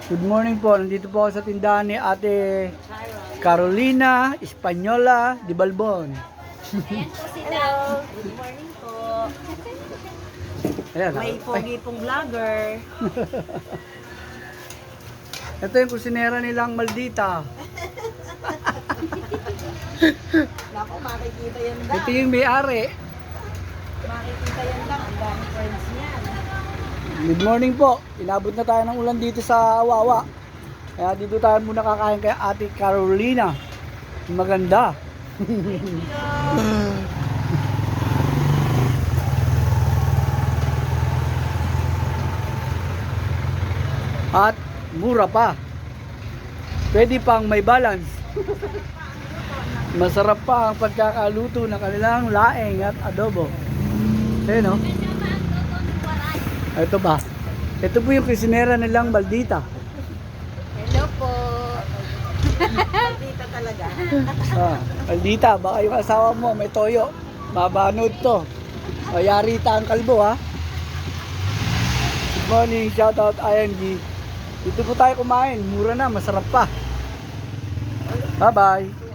Good morning po. Nandito po ako sa tindahan ni Ate Carolina Española de Balbon. Ayan po si Dao. Good morning po. Ayan. May pogi pong vlogger. Ito yung kusinera nilang Maldita. Naku, makikita yan lang. Ito yung may-ari. Makikita yan lang. Ang dami friends niyan. Good morning po. Inabot na tayo ng ulan dito sa Wawa. Kaya dito tayo muna kakain kay Ate Carolina. Maganda. At mura pa. Pwede pang may balance. Masarap pa ang pagkakaluto ng kanilang laing at adobo. Ayun, no? Ito ba? Ito po yung kusinera nilang Maldita. Hello po. Dito talaga. Maldita, baka yung asawa mo may toyo. Mabanod to. Mayarita ang kalbo, ha? Good morning, shoutout ING. Dito po tayo kumain. Mura na, masarap pa. Bye-bye.